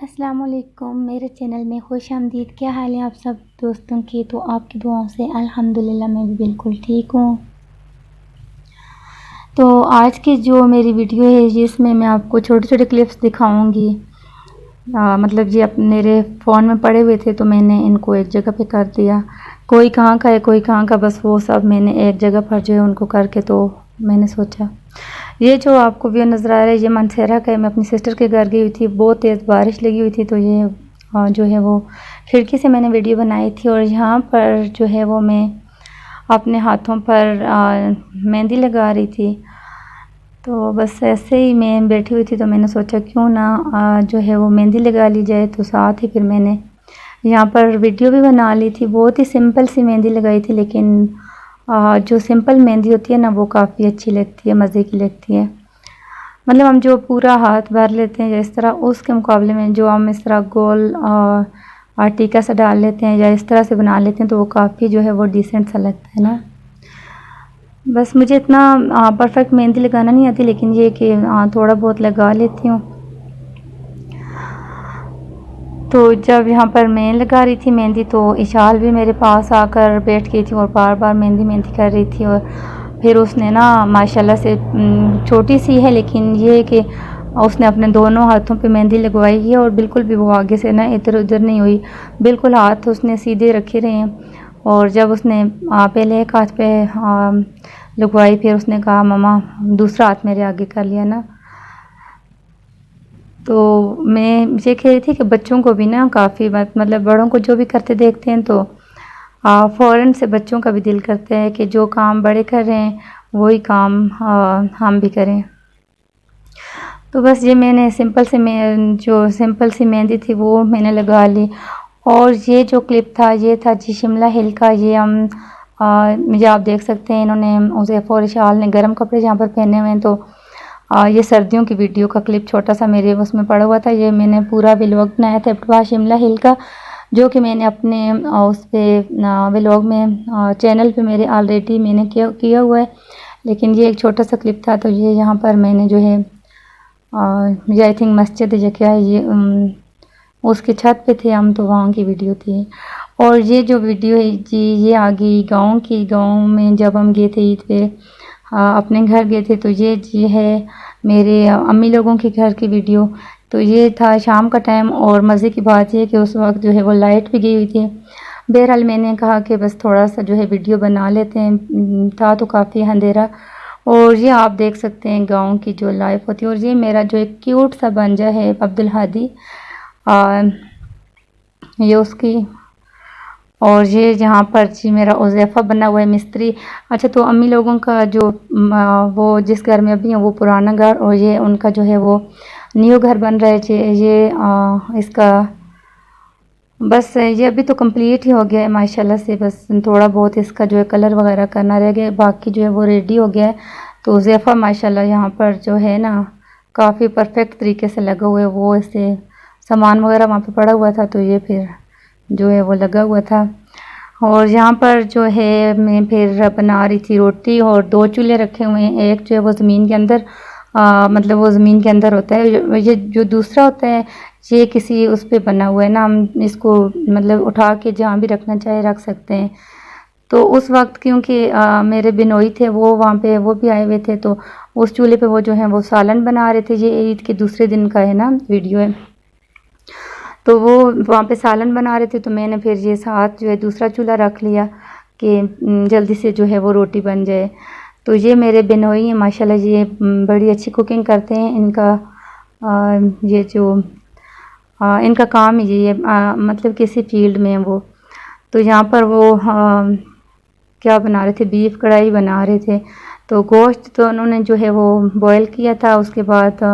अस्सलाम वालेकुम, मेरे चैनल में खुश आमदीद। क्या हाल है आप सब दोस्तों की? तो आपकी दुआओं से अल्हम्दुलिल्लाह मैं भी बिल्कुल ठीक हूँ। तो आज की जो मेरी वीडियो है जिसमें मैं आपको छोटे छोटे क्लिप्स दिखाऊंगी। मतलब ये मेरे फ़ोन में पड़े हुए थे तो मैंने इनको एक जगह पे कर दिया। कोई कहाँ का है कोई कहाँ का, बस वो सब मैंने एक जगह पर जो है उनको करके तो मैंने सोचा ये जो आपको व्यू नज़र आ रहा है ये मानसेरा का है। मैं अपनी सिस्टर के घर गई हुई थी, बहुत तेज़ बारिश लगी हुई थी तो ये जो है वो खिड़की से मैंने वीडियो बनाई थी। और यहाँ पर जो है वो मैं अपने हाथों पर मेहंदी लगा रही थी। तो बस ऐसे ही मैं बैठी हुई थी तो मैंने सोचा क्यों ना जो है वो मेहंदी लगा ली जाए। तो साथ ही फिर मैंने यहाँ पर वीडियो भी बना ली थी। बहुत ही सिंपल सी मेहंदी लगाई थी, लेकिन जो सिंपल मेहंदी होती है ना वो काफ़ी अच्छी लगती है, मज़े की लगती है। मतलब हम जो पूरा हाथ भर लेते हैं या इस तरह, उसके मुकाबले में जो हम इस तरह गोल टीका सा डाल लेते हैं या इस तरह से बना लेते हैं तो वो काफ़ी जो है वो डिसेंट सा लगता है ना। बस मुझे इतना परफेक्ट मेहंदी लगाना नहीं आती, लेकिन ये कि थोड़ा बहुत लगा लेती हूँ। तो जब यहाँ पर मैं लगा रही थी मेहंदी तो इशाल भी मेरे पास आकर बैठ गई थी और बार बार मेहंदी मेहंदी कर रही थी। और फिर उसने ना माशाल्लाह से छोटी सी है लेकिन ये कि उसने अपने दोनों हाथों पे मेहंदी लगवाई है और बिल्कुल भी वो आगे से ना इधर उधर नहीं हुई, बिल्कुल हाथ उसने सीधे रखे रहे हैं। और जब उसने पहले एक हाथ पे लगवाई फिर उसने कहा मम्मा दूसरा हाथ मेरे आगे कर लिया ना। तो मैं ये कह रही थी कि बच्चों को भी ना काफ़ी बात, मतलब बड़ों को जो भी करते देखते हैं तो फ़ौरन से बच्चों का भी दिल करता है कि जो काम बड़े कर रहे हैं वही काम हम भी करें। तो बस ये मैंने जो सिंपल सी मेहंदी थी वो मैंने लगा ली। और ये जो क्लिप था ये था जी शिमला हिल का। ये हम मुझे आप देख सकते हैं इन्होंने ज़ैफ़ और इशाल ने गर्म कपड़े यहाँ पर पहने हुए हैं। तो ये सर्दियों की वीडियो का क्लिप छोटा सा मेरे उसमें पड़ा हुआ था। ये मैंने पूरा व्लॉग बनाया था इब्तिदा शिमला हिल का, जो कि मैंने अपने उस पर व्लॉग में चैनल पे मेरे ऑलरेडी मैंने किया हुआ है। लेकिन ये एक छोटा सा क्लिप था तो ये यहाँ पर मैंने जो है मुझे आई थिंक मस्जिद या क्या है ये उसकी छत पे थे हम तो वहाँ की वीडियो थी। और ये जो वीडियो है जी ये आ गई गाँव में जब हम गए थे ईद पे अपने घर गए थे। तो ये जी है मेरे अम्मी लोगों के घर की वीडियो। तो ये था शाम का टाइम और मज़े की बात ये कि उस वक्त जो है वो लाइट भी गई हुई थी। बहरहाल मैंने कहा कि बस थोड़ा सा जो है वीडियो बना लेते हैं, था तो काफ़ी अंधेरा। और ये आप देख सकते हैं गांव की जो लाइफ होती है। और ये मेरा जो एक क्यूट सा बंजा है अब्दुल हादी, ये उसकी। और ये जहाँ पर जी मेरा उज़ैफ़ा बना हुआ है मिस्त्री। अच्छा, तो अम्मी लोगों का जो वो जिस घर में अभी है वो पुराना घर और ये उनका जो है वो न्यू घर बन रहा है। ये इसका बस ये अभी तो कंप्लीट ही हो गया है माशाल्लाह से। बस थोड़ा बहुत इसका जो है कलर वगैरह करना रह गया, बाकी जो है वो रेडी हो गया है। तो उज़ैफ़ा माशाल्लाह यहाँ पर जो है ना काफ़ी परफेक्ट तरीके से लगा हुआ है। वो ऐसे सामान वगैरह वहाँ पे पड़ा हुआ था तो ये फिर जो है वो लगा हुआ था। और यहाँ पर जो है मैं फिर बना रही थी रोटी और दो चूल्हे रखे हुए हैं। एक जो है वो ज़मीन के अंदर मतलब वो ज़मीन के अंदर होता है, ये जो दूसरा होता है ये किसी उस पे बना हुआ है ना, हम इसको मतलब उठा के जहाँ भी रखना चाहे रख सकते हैं। तो उस वक्त क्योंकि मेरे बिनोई थे वो वहाँ पे वो भी आए हुए थे तो उस चूल्हे पे वो जो है वो सालन बना रहे थे। ये ईद के दूसरे दिन का है ना वीडियो है। तो वो वहाँ पे सालन बना रहे थे तो मैंने फिर ये साथ जो है दूसरा चूल्हा रख लिया कि जल्दी से जो है वो रोटी बन जाए। तो ये मेरे बिनोई हैं माशाल्लाह, ये बड़ी अच्छी कुकिंग करते हैं। इनका ये जो इनका काम ही ये मतलब किसी फील्ड में है वो। तो यहाँ पर वो क्या बना रहे थे, बीफ कढ़ाई बना रहे थे। तो गोश्त तो उन्होंने जो है वो बॉयल किया था, उसके बाद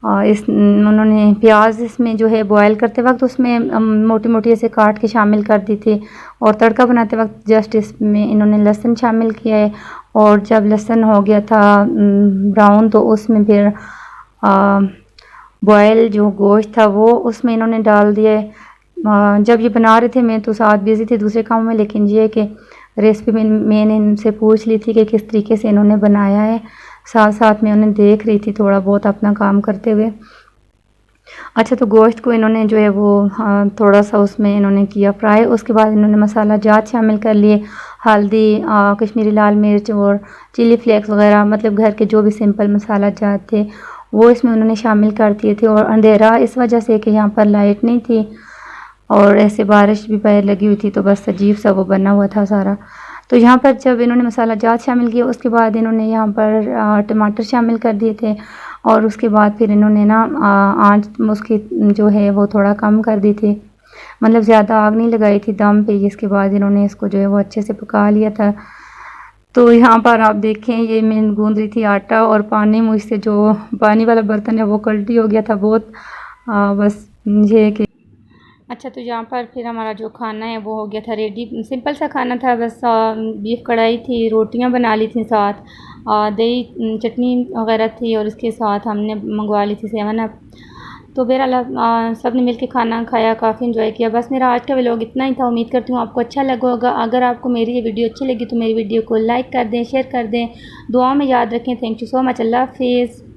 उन्होंने प्याज इसमें जो है बॉयल करते वक्त उसमें मोटी मोटी ऐसे काट के शामिल कर दी थी। और तड़का बनाते वक्त जस्ट इसमें इन्होंने लहसुन शामिल किया है। और जब लहसुन हो गया था ब्राउन तो उसमें फिर बॉयल जो गोश्त था वो उसमें इन्होंने डाल दिया है। जब ये बना रहे थे मैं तो साथ बिज़ी थी दूसरे काम में, लेकिन ये कि रेसिपी मैंने इनसे पूछ ली थी कि किस तरीके से इन्होंने बनाया है, साथ साथ में उन्हें देख रही थी थोड़ा बहुत अपना काम करते हुए। अच्छा, तो गोश्त को इन्होंने जो है वो थोड़ा-सा उसमें इन्होंने किया फ्राई। उसके बाद इन्होंने मसाला जात शामिल कर लिए, हल्दी, कश्मीरी लाल मिर्च और चिली फ्लेक्स वग़ैरह, मतलब घर के जो भी सिंपल मसाला जात थे वो इसमें उन्होंने शामिल कर दिए थे। और अंधेरा इस वजह से कि यहाँ पर लाइट नहीं थी और ऐसे बारिश भी पहले लगी हुई थी, तो बस अजीब-सा वो बना हुआ था सारा। तो यहाँ पर जब इन्होंने मसाला जात शामिल किया, उसके बाद इन्होंने यहाँ पर टमाटर शामिल कर दिए थे और उसके बाद फिर इन्होंने ना आँच उसकी जो है वो थोड़ा कम कर दी थी, मतलब ज़्यादा आग नहीं लगाई थी दम पे। इसके बाद इन्होंने इसको जो है वो अच्छे से पका लिया था। तो यहाँ पर आप देखें, ये मैं गूँध रही थी आटा और पानी मुझसे जो पानी वाला बर्तन है वो कल्टी हो गया था बहुत। बस ये कि अच्छा, तो यहाँ पर फिर हमारा जो खाना है वो हो गया था रेडी। सिंपल सा खाना था, बस बीफ कढ़ाई थी, रोटियाँ बना ली थी साथ, दही चटनी वगैरह थी और उसके साथ हमने मंगवा ली थी 7 अप। तो बहरहाल सब ने मिल के खाना खाया, काफ़ी इन्जॉय किया। बस मेरा आज का व्लॉग इतना ही था। उम्मीद करती हूँ आपको अच्छा लगा होगा। अगर आपको मेरी ये वीडियो अच्छी लगी तो मेरी वीडियो को लाइक कर दें, शेयर कर दें, दुआओं में याद रखें। Thank you so much. अल्लाह हाफिज़।